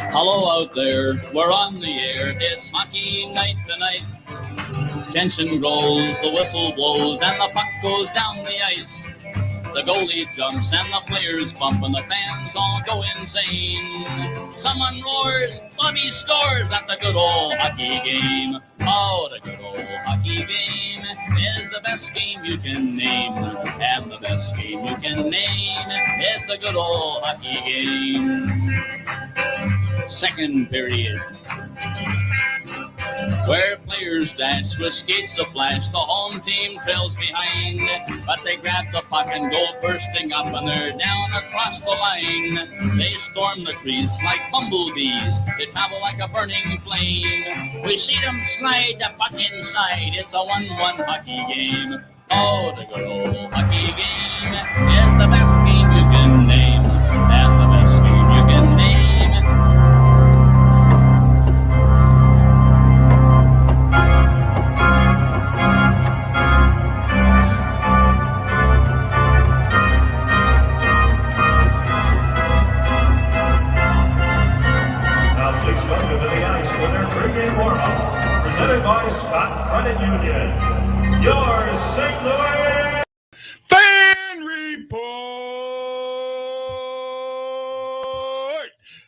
Hello out there, we're on the air, it's hockey night tonight. Tension grows, the whistle blows, and the puck goes down the ice. The goalie jumps and the players bump and the fans all go insane. Someone roars, Bobby scores at the good old hockey game. Oh, the good old hockey game is the best game you can name. And the best game you can name is the good old hockey game. Second period, where players dance with skates aflash, the home team trails behind, but they grab the puck and go bursting up, and they're down across the line. They storm the trees like bumblebees, they travel like a burning flame. We see them slide the puck inside, it's a 1-1 hockey game. Oh, the good old hockey game is the best game you can name, and the best game you can name. Presented by Scott Credit Union, your St. Louis Fan Report.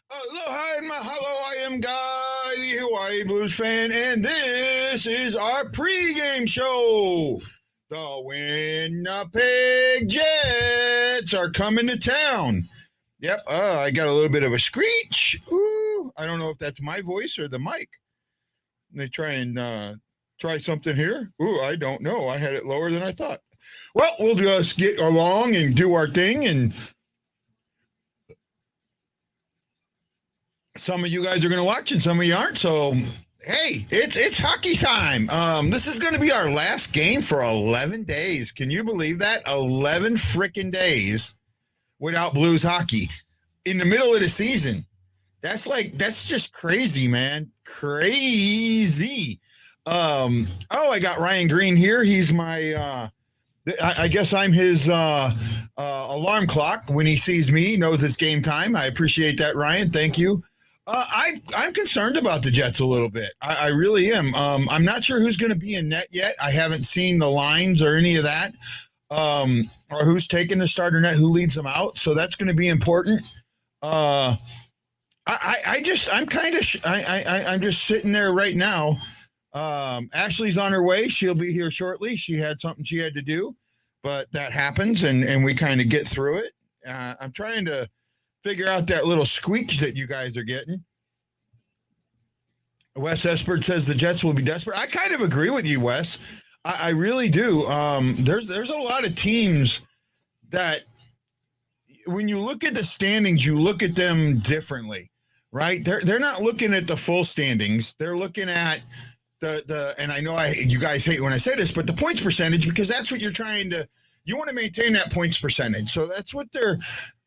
Hello, I am Guy, the Hawaii Blues fan, and this is our pregame show. The Winnipeg Jets are coming to town. Yep, I got a little bit of a screech. Ooh, I don't know if that's my voice or the mic. They try and try something here. Ooh, I don't know. I had it lower than I thought. Well, we'll just get along and do our thing. And some of you guys are going to watch and some of you aren't. So, hey, it's hockey time. This is going to be our last game for 11 days. Can you believe that? 11 freaking days without Blues hockey in the middle of the season. That's just crazy, man. Crazy. I got Ryan Green here. He's my, I guess I'm his alarm clock. When he sees me, he knows it's game time. I appreciate that, Ryan. Thank you. I'm concerned about the Jets a little bit. I really am. I'm not sure who's going to be in net yet. I haven't seen the lines or any of that, or who's taking the starter net, who leads them out. So that's going to be important. I'm just sitting there right now. Ashley's on her way. She'll be here shortly. She had something she had to do, but that happens, and we kind of get through it. I'm trying to figure out that little squeak that you guys are getting. Wes Espert says the Jets will be desperate. I kind of agree with you, Wes. I really do. There's a lot of teams that, when you look at the standings, you look at them differently, right? They're not looking at the full standings. They're looking at the and I know you guys hate when I say this, but the points percentage, because that's what you're trying to. You want to maintain that points percentage. So that's what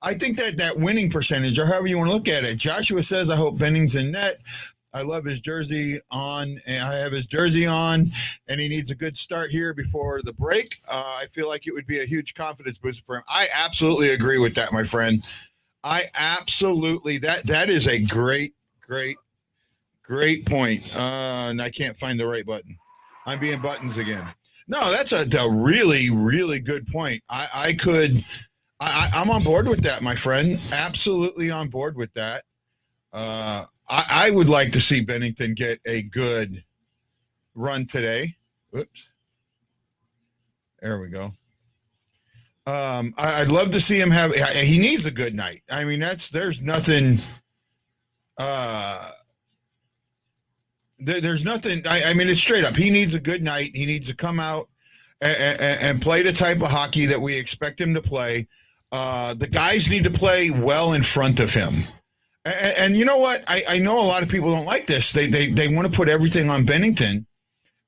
I think that winning percentage, or however you want to look at it. Joshua says, I hope Benning's in net. I love his jersey on, and I have his jersey on, and he needs a good start here before the break. I feel like it would be a huge confidence boost for him. I absolutely agree with that, my friend. That is a great point. And I can't find the right button. I'm being buttons again. No, that's a really, really good point. I'm on board with that, my friend. Absolutely on board with that. I would like to see Binnington get a good run today. Oops. There we go. I'd love to see him he needs a good night. I mean, there's nothing, there's nothing. I mean, it's straight up. He needs a good night. He needs to come out and play the type of hockey that we expect him to play. The guys need to play well in front of him. And you know what? I know a lot of people don't like this. They want to put everything on Binnington,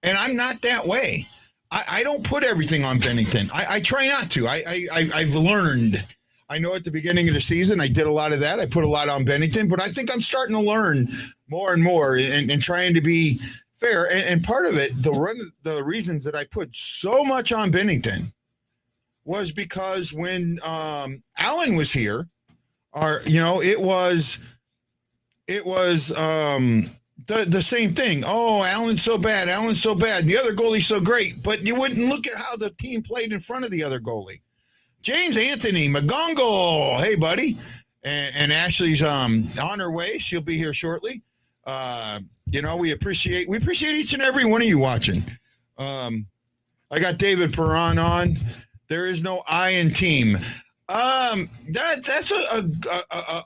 and I'm not that way. I don't put everything on Binnington. I try not to. I've learned. I know at the beginning of the season I did a lot of that. I put a lot on Binnington, but I think I'm starting to learn more and more and trying to be fair. And part of it, the reasons that I put so much on Binnington was because when Allen was here, it was the same thing. Oh, Allen's so bad. Allen's so bad. The other goalie's so great. But you wouldn't look at how the team played in front of the other goalie. James Anthony McGongle. Hey, buddy. And Ashley's on her way. She'll be here shortly. We appreciate each and every one of you watching. I got David Perron on. There is no I in team. That's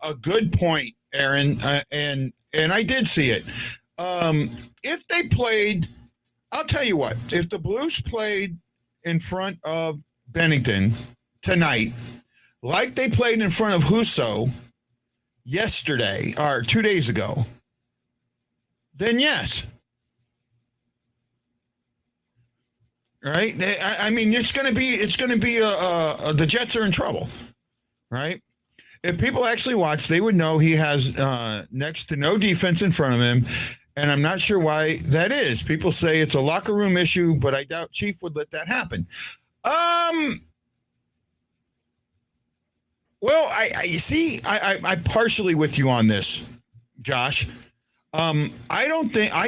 a good point, Aaron. And I did see it. If they played, I'll tell you what. If the Blues played in front of Binnington tonight, like they played in front of Husso yesterday or 2 days ago, then yes. Right? I mean, it's going to be the Jets are in trouble, right? If people actually watch, they would know he has next to no defense in front of him, and I'm not sure why that is. People say it's a locker room issue, but I doubt Chief would let that happen. Well, I partially with you on this, Josh. I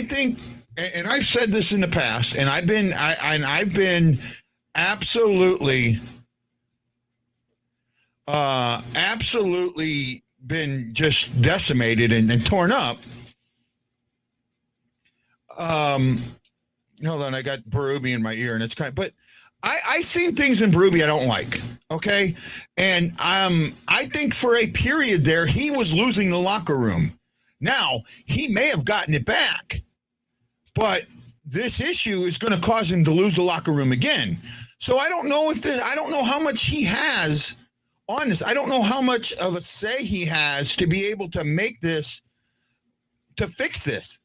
think, and I've said this in the past, and I've been absolutely been just decimated and torn up. Hold on, I got Berube in my ear, and it's but I seen things in Berube I don't like. Okay, and I think for a period there he was losing the locker room. Now he may have gotten it back, but this issue is going to cause him to lose the locker room again. So I don't know I don't know how much he has on this. I don't know how much of a say he has to be able to make this, to fix this.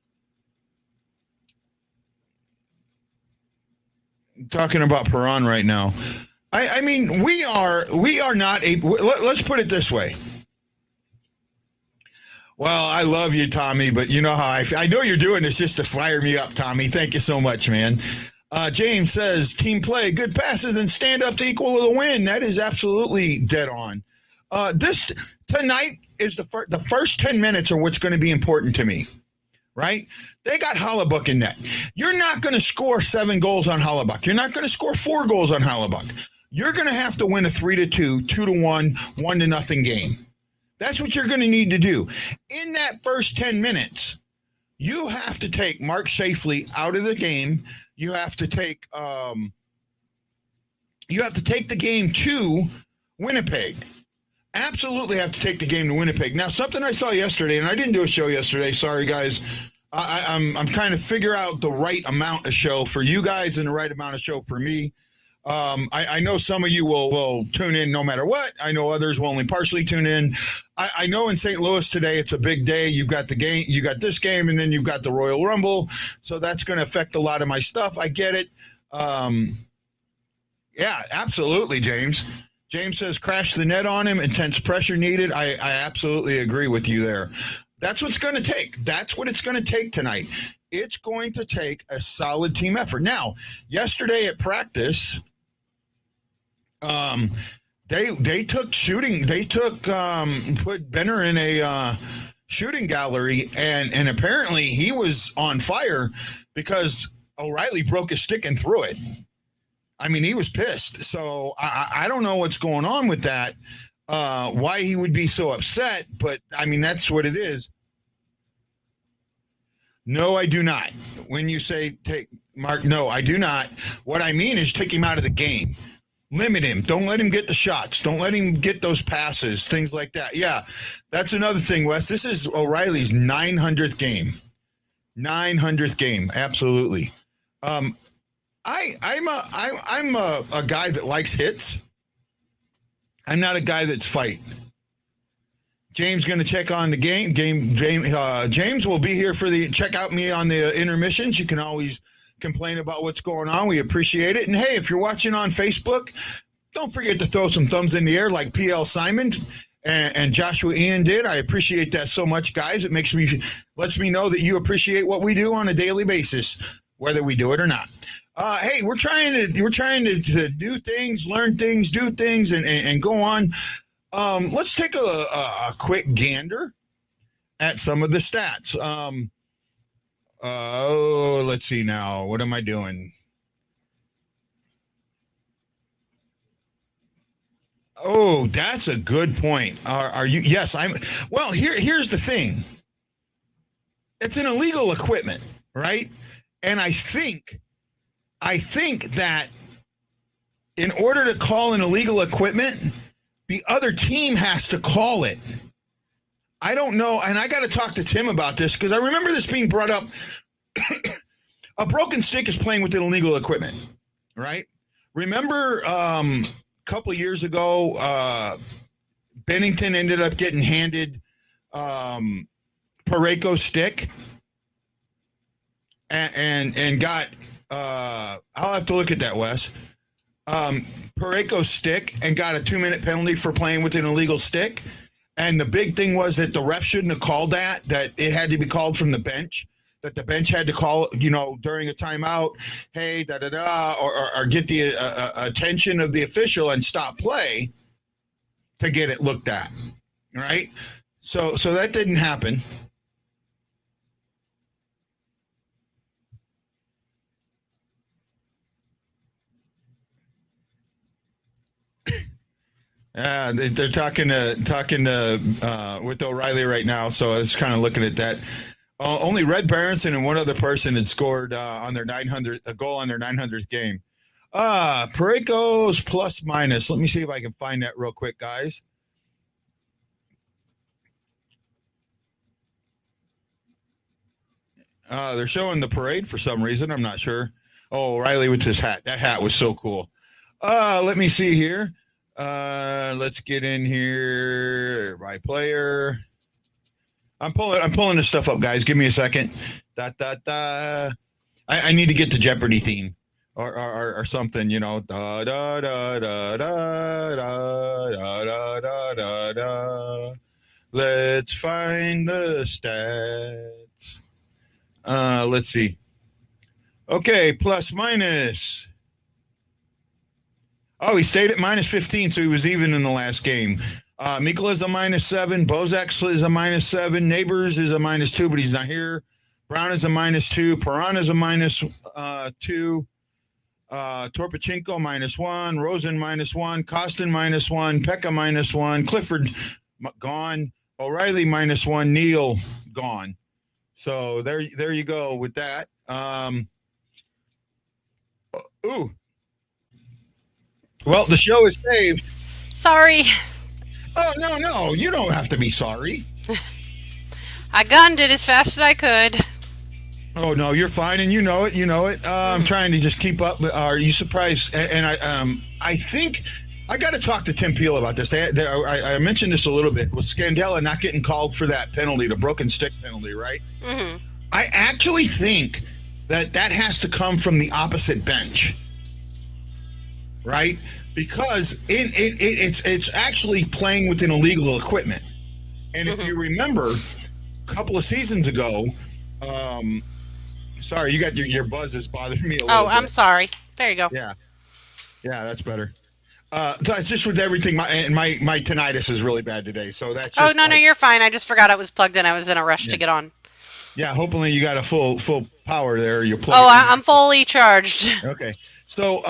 I'm talking about Perron right now. I mean, we are not let's put it this way. Well, I love you, Tommy, but you know how I know you're doing this just to fire me up, Tommy. Thank you so much, man. James says, team play, good passes, and stand up to equal the win. That is absolutely dead on. This tonight is the first 10 minutes are what's going to be important to me, right? They got Hollebuck in net. You're not going to score 7 goals on Hollebuck. You're not going to score 4 goals on Hollebuck. You're going to have to win a 3-2, 2-1, 1-0 game. That's what you're going to need to do. In that first 10 minutes, you have to take Mark Shafley out of the game. You have to take the game to Winnipeg. Absolutely have to take the game to Winnipeg. Now, something I saw yesterday, and I didn't do a show yesterday. Sorry, guys. I'm trying to figure out the right amount of show for you guys and the right amount of show for me. I know some of you will tune in no matter what. I know others will only partially tune in. I know in St. Louis today, it's a big day. You've got the game, you got this game, and then you've got the Royal Rumble. So that's going to affect a lot of my stuff. I get it. Yeah, absolutely, James. James says, crash the net on him, intense pressure needed. I absolutely agree with you there. That's what's going to take. That's what it's going to take tonight. It's going to take a solid team effort. Now, yesterday at practice, they took shooting. They put Benner in a shooting gallery, and apparently he was on fire because O'Reilly broke his stick and threw it. I mean, he was pissed. So I don't know what's going on with that, why he would be so upset, but I mean, that's what it is. No, I do not. When you say take Mark, no, I do not. What I mean is take him out of the game. Limit him. Don't let him get the shots. Don't let him get those passes, things like that. Yeah, that's another thing, Wes. This is O'Reilly's 900th game. 900th game, absolutely. I'm a guy that likes hits. I'm not a guy that's fight. James going to check on the game. James will be here for check out me on the intermissions. You can always complain about what's going on. We appreciate it. And hey, if you're watching on Facebook, don't forget to throw some thumbs in the air like PL Simon and Joshua Ian did. I appreciate that so much, guys. It lets me know that you appreciate what we do on a daily basis, whether we do it or not. Hey, we're trying to do things, learn things, do things, and go on. Let's take a quick gander at some of the stats. Let's see now. What am I doing? Oh, that's a good point. Are you? Yes, I'm. Well, here's the thing. It's an illegal equipment, right? And I think that in order to call an illegal equipment, the other team has to call it. I don't know, and I got to talk to Tim about this because I remember this being brought up. A broken stick is playing with illegal equipment, right? Remember a couple of years ago, Binnington ended up getting handed Parayko's stick and got I'll have to look at that, Wes. Parayko's stick and got a 2-minute penalty for playing with an illegal stick. And the big thing was that the ref shouldn't have called that it had to be called from the bench, that the bench had to call, during a timeout, hey, da-da-da, or get the attention of the official and stop play to get it looked at, right? So that didn't happen. They're talking to with O'Reilly right now, so I was kind of looking at that. Only Red Berenson and one other person had scored on their 900 a goal on their 900th game. Parayko's plus minus. Let me see if I can find that real quick, guys. They're showing the parade for some reason. I'm not sure. Oh, O'Reilly with his hat. That hat was so cool. Let me see here. Let's get in here by player. I'm pulling this stuff up, guys. Give me a second. I need to get the Jeopardy theme or something, Da da da da da da da da da da. Let's find the stats. Let's see. Okay, plus minus. Oh, he stayed at minus 15, so he was even in the last game. Mikla is a minus 7. Bozak is a minus 7. Neighbors is a minus 2, but he's not here. Brown is a minus 2. Perron is a minus 2. Torpachenko minus 1. Rosen minus 1. Costin minus 1. Pekka minus 1. Clifford gone. O'Reilly minus 1. Neal gone. So there you go with that. Well, the show is saved. Sorry. Oh, no. You don't have to be sorry. I gunned it as fast as I could. Oh, no, you're fine, and you know it. I'm trying to just keep up. Are you surprised? And I think I got to talk to Tim Peel about this. I mentioned this a little bit with Scandella not getting called for that penalty, the broken stick penalty, right? Mm-hmm. I actually think that has to come from the opposite bench. Right, because it's actually playing with an illegal equipment, and if you remember, a couple of seasons ago, sorry, you got your buzz is bothering me a little bit. I'm sorry. There you go. Yeah, that's better. It's just with everything. My tinnitus is really bad today, so that's. Just no, you're fine. I just forgot I was plugged in. I was in a rush to get on. Yeah, hopefully you got a full power there. You're plugged. I'm fully charged. Okay, so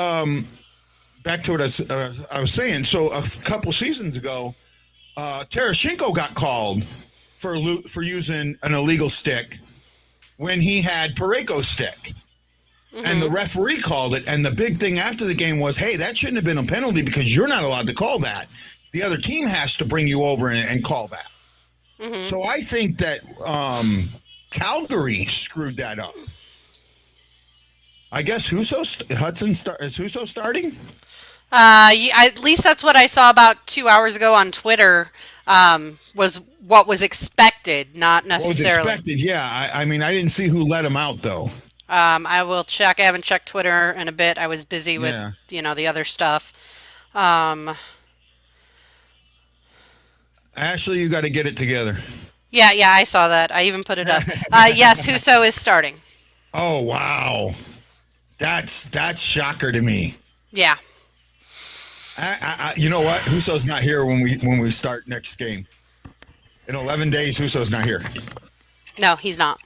back to what I was saying. So a couple seasons ago, Tereshchenko got called for using an illegal stick when he had Parayko's stick. Mm-hmm. And the referee called it. And the big thing after the game was, hey, that shouldn't have been a penalty because you're not allowed to call that. The other team has to bring you over and call that. Mm-hmm. So I think that Calgary screwed that up. I guess is Husso starting? At least that's what I saw about 2 hours ago on Twitter. Was what was expected, not necessarily. What was expected, yeah. I mean, I didn't see who let him out though. I will check. I haven't checked Twitter in a bit. I was busy with the other stuff. Ashley, you got to get it together. Yeah, I saw that. I even put it up. Yes, Husso is starting. Oh wow. That's shocker to me. Yeah. You know what? Huso's not here when we start next game. In 11 days, Huso's not here. No, he's not.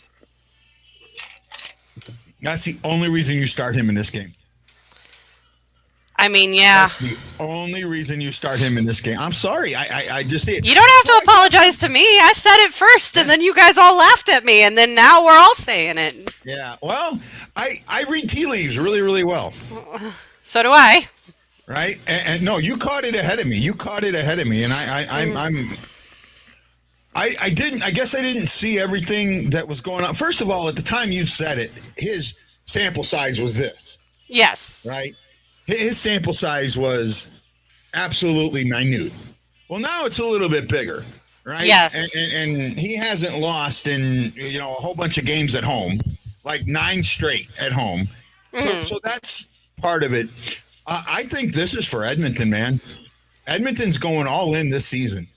That's the only reason you start him in this game. I mean, yeah. That's the only reason you start him in this game. I'm sorry. I just see it. You don't have to apologize to me. I said it first, and then you guys all laughed at me, and then now we're all saying it. Yeah. Well, I read tea leaves really, really well. So do I. Right? And no, you caught it ahead of me. And I didn't. I guess I didn't see everything that was going on. First of all, at the time you said it, his sample size was this. Yes. Right? His sample size was absolutely minute. Well, now it's a little bit bigger, right? Yes. And he hasn't lost in a whole bunch of games at home, like 9 straight at home. So that's part of it. I think this is for Edmonton, man. Edmonton's going all in this season.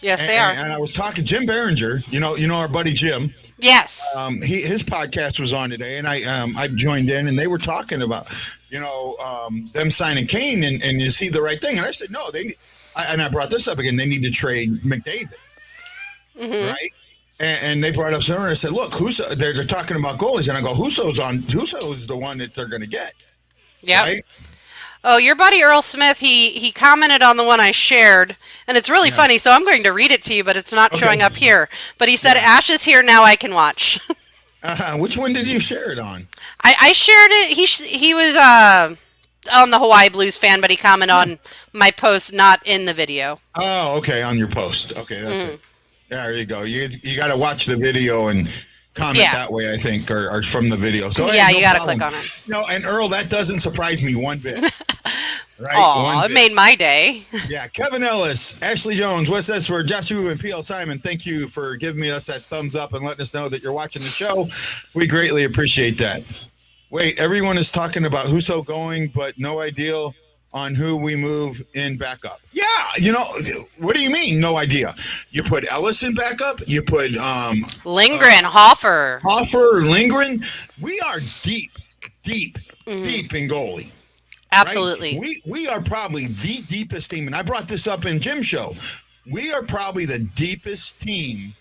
Yes, they are. And I was talking Jim Behringer, you know our buddy Jim. Yes. His podcast was on today, and I joined in, and they were talking about, them signing Kane, and is he the right thing? And I said, no, I brought this up again. They need to trade McDavid, right? And they brought up something. And I said, look, Huso, they're talking about goalies, and I go, Huso is the one that they're going to get. Yeah. Right? Oh, your buddy Earl Smith, he commented on the one I shared, and it's really funny, so I'm going to read it to you, but it's not showing up here. But he said, Ash is here, now I can watch. Which one did you share it on? I shared it. He was on the Hawaii Blues fan, but he commented on my post, not in the video. Oh, okay, on your post. Okay, that's it. There you go. You got to watch the video and comment that way, I think, or from the video. So yeah, hey, you got to click on it. No, and Earl, that doesn't surprise me one bit. Right? Aw, it made my day. Yeah, Kevin Ellis, Ashley Jones, Wes Esford, Joshua, and P.L. Simon, thank you for giving us that thumbs up and letting us know that you're watching the show. We greatly appreciate that. Wait, everyone is talking about Huso going, but no idea on who we move in backup. Yeah, what do you mean, no idea? You put Ellis in backup? You put Lindgren, Hoffer, Lindgren? We are deep in goalie. Absolutely. Right? We are probably the deepest team, and I brought this up in Jim's show. We are probably the deepest team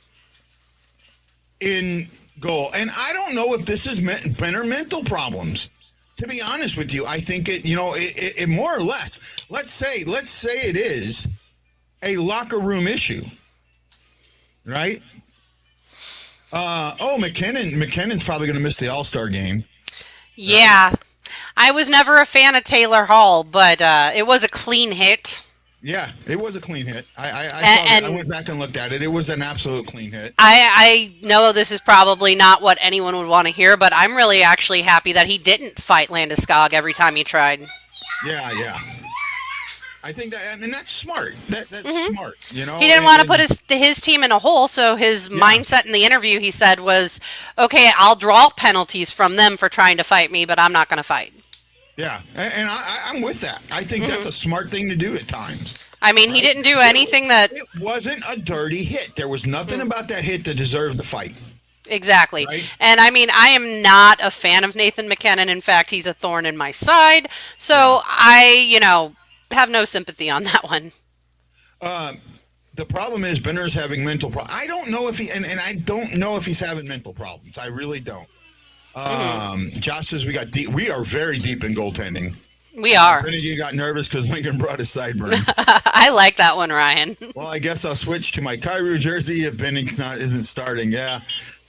in goal. And I don't know if this is Benner mental problems. To be honest with you, I think it more or less, let's say it is a locker room issue, right? McKinnon's probably going to miss the All-Star game. Yeah. I was never a fan of Taylor Hall, but it was a clean hit. Yeah, it was a clean hit. I went back and looked at it. It was an absolute clean hit. I know this is probably not what anyone would want to hear, but I'm really actually happy that he didn't fight Landeskog every time he tried. Yeah. I think that, and that's smart. That's smart. He didn't want to put his team in a hole, so his mindset in the interview, he said, was, okay, I'll draw penalties from them for trying to fight me, but I'm not going to fight. Yeah, and I'm with that. I think that's a smart thing to do at times. I mean, he didn't do anything that... It wasn't a dirty hit. There was nothing about that hit that deserved the fight. Exactly. Right? And I mean, I am not a fan of Nathan McKinnon. In fact, he's a thorn in my side. So I, have no sympathy on that one. The problem is Benner's having mental problems. I don't know if I don't know if he's having mental problems. I really don't. Josh says we are very deep in goaltending. We are. You got nervous because Lincoln brought his sideburns. I like that one, Ryan. Well, I guess I'll switch to my Kyrou jersey if Binnington isn't starting. Yeah.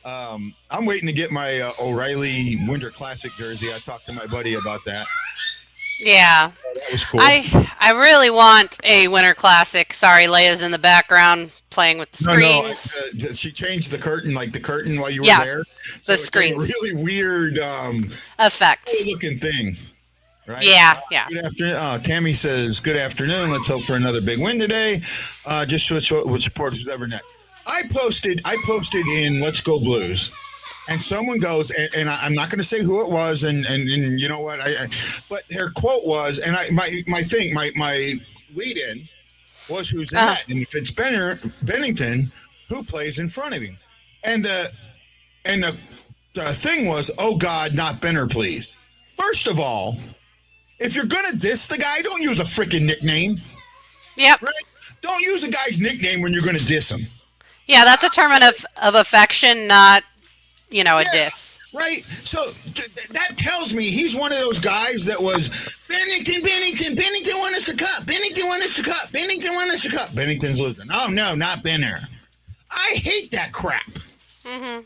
I'm waiting to get my O'Reilly Winter Classic jersey. I talked to my buddy about that. Yeah. That was cool. I really want a Winter Classic. Sorry, Leia's in the background playing with the screens. No, she changed the curtain while you were there. So the screens. A really weird effect. Looking thing. Right? Yeah. Good afternoon. Tammy says, good afternoon. Let's hope for another big win today. Just switch with supporters who's ever next. I posted in Let's Go Blues. And someone goes, and I'm not going to say who it was, and you know what? But their quote was, and my lead-in was who's in that, and if it's Binnington, who plays in front of him, and the thing was, oh God, not Benner, please. First of all, if you're gonna diss the guy, don't use a freaking nickname. Yep. Right? Don't use a guy's nickname when you're gonna diss him. Yeah, that's a term of affection, not, a diss. Right? So that tells me he's one of those guys that was Binnington won us the cup. Binnington's losing. Oh, no, not Benner. I hate that crap. Mm-hmm.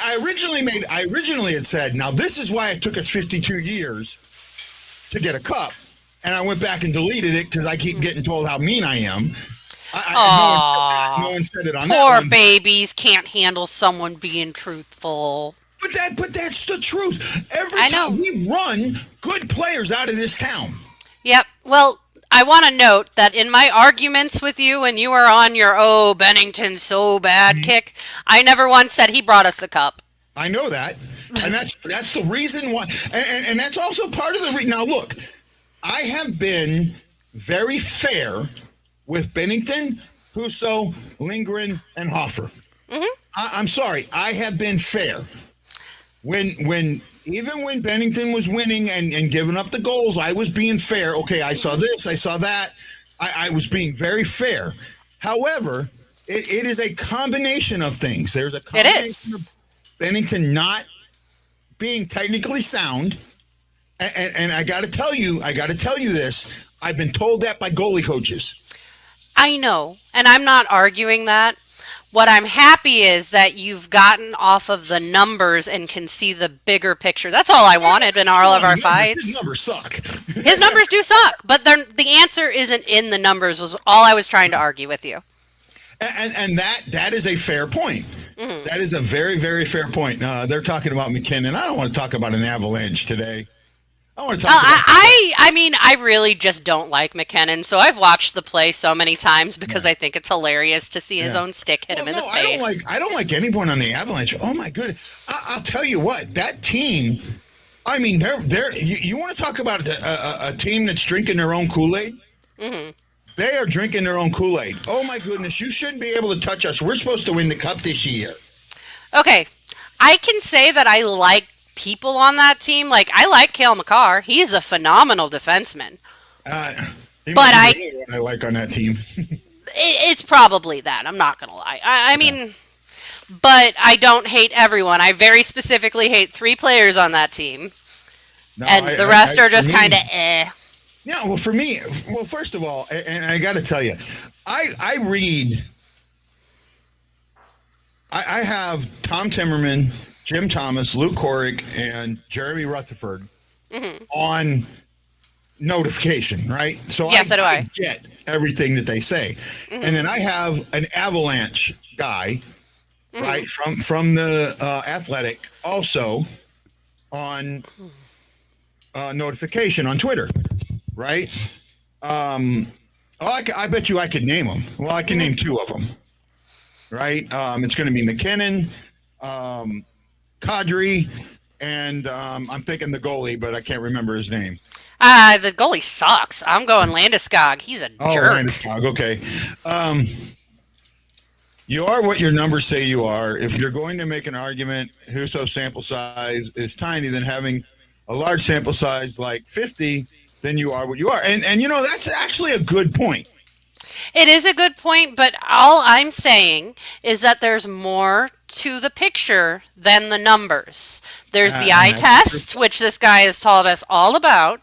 I originally had said, now this is why it took us 52 years to get a cup. And I went back and deleted it because I keep getting told how mean I am. No one said it on that one. Poor babies can't handle someone being truthful. But that's the truth. Every time we run good players out of this town. Yep. Well, I want to note that in my arguments with you when you were on your Bennington so bad kick, I never once said he brought us the cup. I know that. And that's the reason why. And that's also part of the reason. Now, look, I have been very fair with Binnington, Husso, Lindgren, and Hoffer. Mm-hmm. I'm sorry. I have been fair. Even when Binnington was winning and giving up the goals, I was being fair. Okay, I saw this, I saw that. I was being very fair. However, it is a combination of things. There's a combination of Binnington not being technically sound. And I got to tell you this. I've been told that by goalie coaches. I know, and I'm not arguing that. What I'm happy is that you've gotten off of the numbers and can see the bigger picture. That's all I wanted in all of our fights. His numbers suck. His numbers do suck, but the answer isn't in the numbers was all I was trying to argue with you. And that is a fair point. Mm-hmm. That is a very, very fair point. They're talking about McKinnon. I don't want to talk about an Avalanche today. I want to talk about I really just don't like McKinnon, so I've watched the play so many times because I think it's hilarious to see his own stick hit him in the face. I don't like anyone on the Avalanche. Oh my goodness. I'll tell you what, that team, I mean, you want to talk about a team that's drinking their own Kool-Aid? Mm-hmm. They are drinking their own Kool-Aid. Oh my goodness, you shouldn't be able to touch us. We're supposed to win the cup this year. Okay, I can say that I like people on that team. Like, I like Cale Makar. He's a phenomenal defenseman. But I like on that team. It's probably that. I'm not going to lie. I mean, but I don't hate everyone. I very specifically hate 3 players on that team. No, and the rest are just kind of eh. Yeah, well, for me, first of all, and I got to tell you, I read, I have Tom Timmerman, Jim Thomas, Luke Corrick, and Jeremy Rutherford on notification, right? So so do I get everything that they say. Mm-hmm. And then I have an Avalanche guy, right, from the Athletic, also on notification on Twitter, right? I bet you I could name them. Well, I can name 2 of them, right? It's going to be McKinnon, Kadri, and I'm thinking the goalie, but I can't remember his name. The goalie sucks. I'm going Landeskog. He's a jerk. Oh, Landeskog. Okay. You are what your numbers say you are. If you're going to make an argument, Husso's sample size is tiny, then having a large sample size like 50, then you are what you are. And that's actually a good point. It is a good point, but all I'm saying is that there's more to the picture than the numbers. There's the eye test, which this guy has told us all about.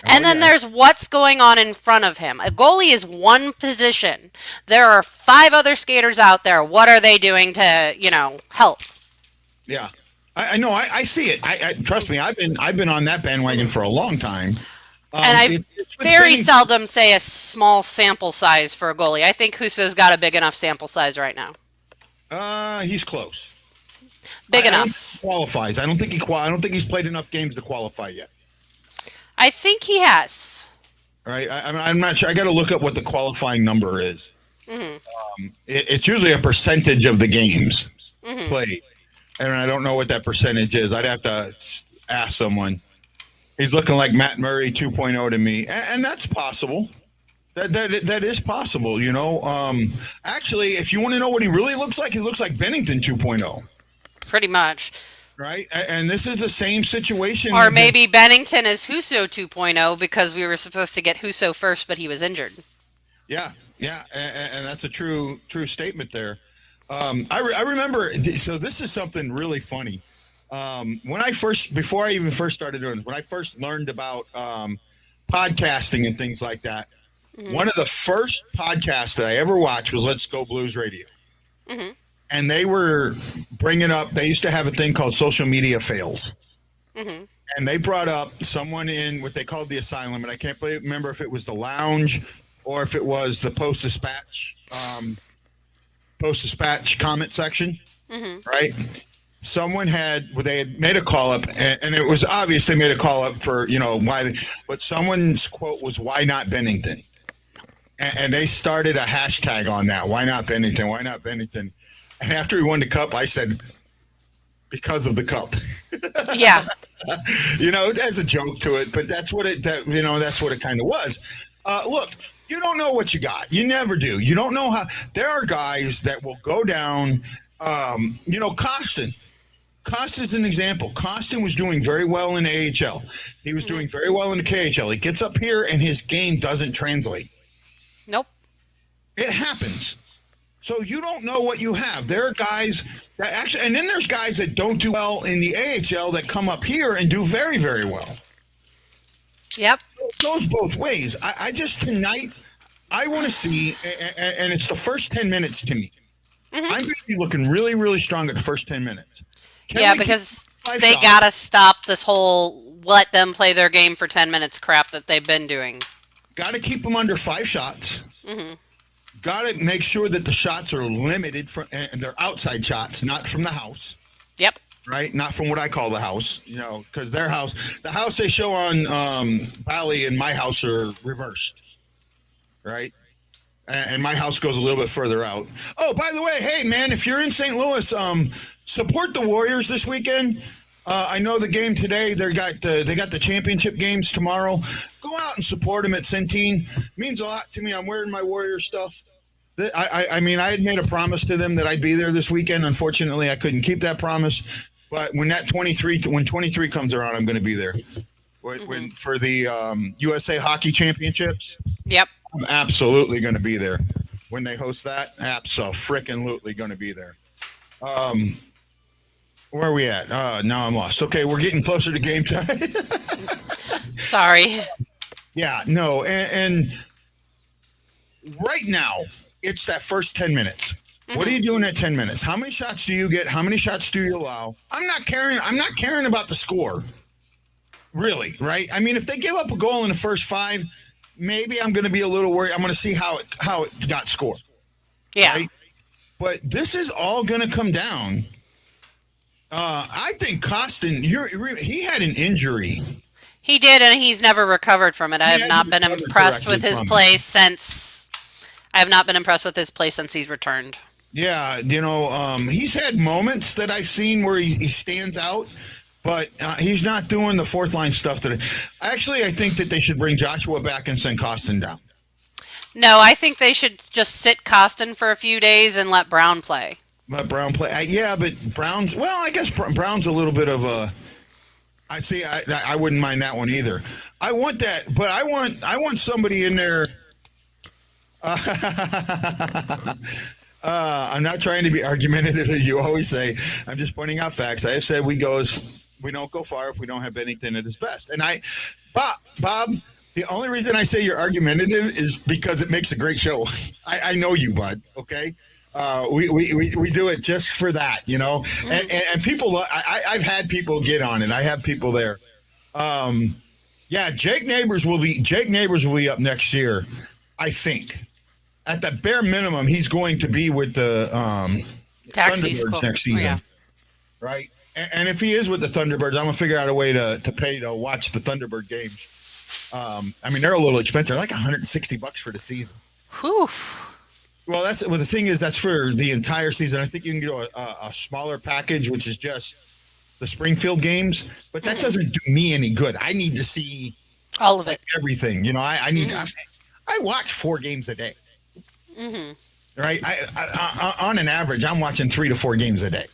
And then there's what's going on in front of him. A goalie is one position. There are 5 other skaters out there. What are they doing to, help? Yeah. I know. I see it. I trust me. I've been on that bandwagon for a long time. And I very seldom say a small sample size for a goalie. I think Husso's got a big enough sample size right now. He's close. Big enough. I don't think he qualifies. I don't think he's played enough games to qualify yet. I think he has. All right. I'm not sure. I got to look up what the qualifying number is. Mm-hmm. It's usually a percentage of the games played. And I don't know what that percentage is. I'd have to ask someone. He's looking like Matt Murray 2.0 to me. And that's possible. That is possible, Actually, if you want to know what he really looks like, he looks like Binnington 2.0. Pretty much. Right, and this is the same situation. Or maybe Binnington is Huso 2.0 because we were supposed to get Huso first, but he was injured. Yeah, and that's a true statement there. I remember. So this is something really funny. Before I even first started doing this, when I first learned about podcasting and things like that, one of the first podcasts that I ever watched was Let's Go Blues Radio. Mm-hmm. And they were bringing up, they used to have a thing called social media fails. Mm-hmm. And they brought up someone in what they called the asylum. And I can't remember if it was the lounge or if it was the Post-Dispatch comment section, right? They had made a call up, and it was obvious they made a call up for, why, but someone's quote was, "Why not Binnington?" And they started a hashtag on that. Why not Binnington? Why not Binnington? And after he won the cup, I said, because of the cup. Yeah. As a joke to it, but that's what it kind of was. Look, you don't know what you got. You never do. You don't know how. There are guys that will go down. Costin. Costin's an example. Costin was doing very well in the AHL. He was doing very well in the KHL. He gets up here and his game doesn't translate. Nope. It happens. So you don't know what you have. There are guys that actually, and then there's guys that don't do well in the AHL that come up here and do very, very well. Yep. It goes both ways. I just tonight, I want to see, and it's the first 10 minutes to me. I'm going to be looking really, really strong at the first 10 minutes. Because they got to stop this whole let them play their game for 10 minutes crap that they've been doing. Got to keep them under 5 shots. Mm-hmm. Got to make sure that the shots are limited and they're outside shots, not from the house. Yep. Right? Not from what I call the house, because the house they show on Bally and my house are reversed. Right? And my house goes a little bit further out. Oh, by the way, hey, man, if you're in St. Louis, support the Warriors this weekend. I know the game today. They got the championship games tomorrow. Go out and support them at Centene. Means a lot to me. I'm wearing my Warriors stuff. I had made a promise to them that I'd be there this weekend. Unfortunately, I couldn't keep that promise. But when 23 comes around, I'm going to be there. For the USA Hockey Championships. Yep. I'm absolutely going to be there. When they host that, abso-frickin-lutely going to be there. Where are we at? Now I'm lost. Okay, we're getting closer to game time. Sorry. Yeah, no, and right now, it's that first 10 minutes. What are you doing at 10 minutes? How many shots do you get? How many shots do you allow? I'm not caring about the score. Really, right? I mean, if they give up a goal in the first 5, maybe I'm going to be a little worried. I'm going to see how it got scored. Yeah. Right? But this is all going to come down. I think Costin, he had an injury. He did, and he's never recovered from it. I have not been impressed with his play since. I have not been impressed with his play since he's returned. Yeah, he's had moments that I've seen where he stands out, but he's not doing the fourth line stuff today. Actually, I think that they should bring Joshua back and send Costin down. No, I think they should just sit Costin for a few days and let Brown play. Let Brown play. Yeah, but Brown's, I guess Brown's a little bit of a, I wouldn't mind that one either. I want that, but I want somebody in there. I'm not trying to be argumentative, as you always say. I'm just pointing out facts. I have said we don't go far if we don't have Binnington at his best. And Bob, the only reason I say you're argumentative is because it makes a great show. I know you, bud. Okay. We do it just for that, and people, I've had people get on it. I have people there. Jake Neighbors will be up next year. I think at the bare minimum, he's going to be with the Thunderbirds next season. Yeah. Right. And if he is with the Thunderbirds, I'm going to figure out a way to pay to watch the Thunderbird games. They're a little expensive. They're like $160 for the season. Whew. Well, the thing is, that's for the entire season. I think you can get a smaller package, which is just the Springfield games, but that doesn't do me any good. I need to see all of it, everything. I need. I watch 4 games a day. Mm-hmm. Right. On an average, I'm watching 3 to 4 games a day.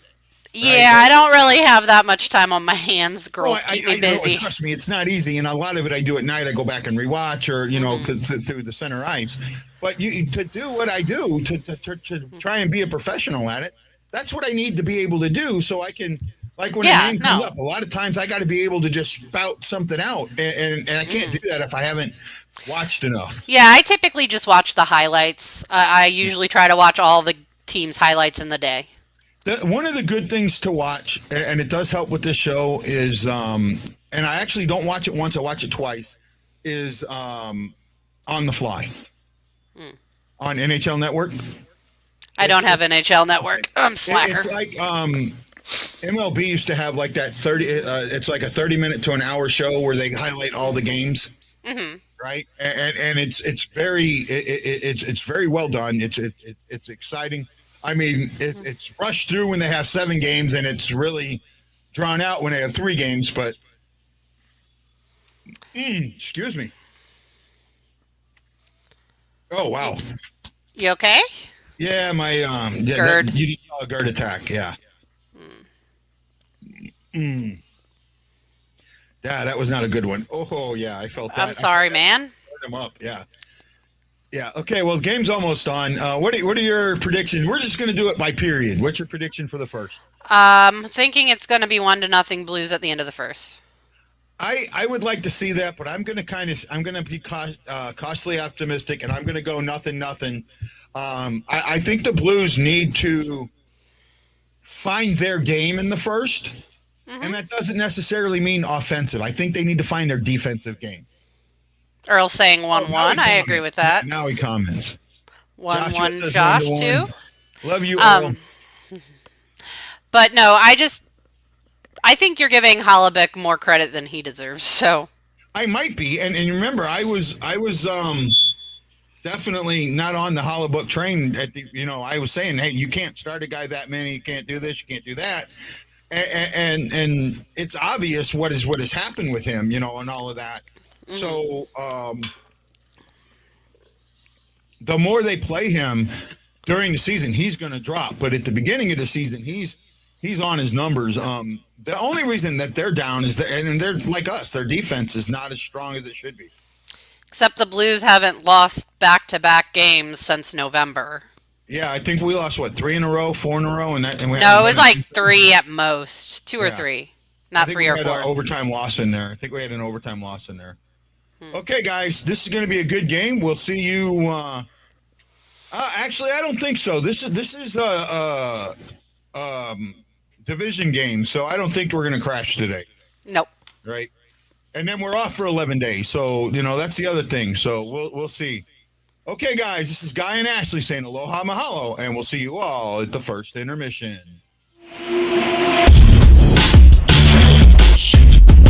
Yeah, I don't really have that much time on my hands. The girls keep me busy. Know, trust me, it's not easy, and a lot of it I do at night. I go back and rewatch, or through the center ice. But to do what I do, to try and be a professional at it, that's what I need to be able to do, so I can. Like when a name comes up, a lot of times I got to be able to just spout something out, and I can't do that if I haven't watched enough. Yeah, I typically just watch the highlights. I usually try to watch all the team's highlights in the day. One of the good things to watch, and it does help with this show, is, and I actually don't watch it once, I watch it twice, is On the Fly on NHL Network. I don't have NHL Network. I'm slacker. It's like MLB used to have like that 30. It's like a 30-minute to an hour show where they highlight all the games, right? And it's very well done. It's exciting. I mean, it's rushed through when they have 7 games, and it's really drawn out when they have 3 games. But excuse me. Oh wow. You okay? Yeah, my GERD. you call a GERD attack. Yeah. Yeah, that was not a good one. Oh, yeah, I felt that. I'm sorry, man. Them up, yeah. Yeah, okay, well, the game's almost on. What are your predictions? We're just going to do it by period. What's your prediction for the first? Thinking it's going to be 1-0 Blues at the end of the first. I would like to see that, but I'm going to be cautiously optimistic, and I'm going to go 0-0. I think the Blues need to find their game in the first. And that doesn't necessarily mean offensive. I think they need to find their defensive game. Earl saying 1-1. I agree with that. Now he comments. 1-1 Josh, too. Love you, Earl. But no, I think you're giving Hollaback more credit than he deserves. So I might be. And remember, I was definitely not on the Hollaback train. I was saying, hey, you can't start a guy that many. You can't do this. You can't do that. And it's obvious what has happened with him, and all of that. So the more they play him during the season, he's going to drop. But at the beginning of the season, he's on his numbers. The only reason that they're down is and they're like us. Their defense is not as strong as it should be. Except the Blues haven't lost back-to-back games since November. Yeah, I think we lost 3 in a row, 4 in a row, no, it was like 3 at most, 2 or 3, not 3 or 4. I think we had an overtime loss in there. Okay, guys, this is going to be a good game. We'll see you. Actually, I don't think so. This is a division game, so I don't think we're going to crash today. Nope. Right, and then we're off for 11 days, so that's the other thing. So we'll see. Okay, guys, this is Guy and Ashley saying aloha mahalo, and we'll see you all at the first intermission.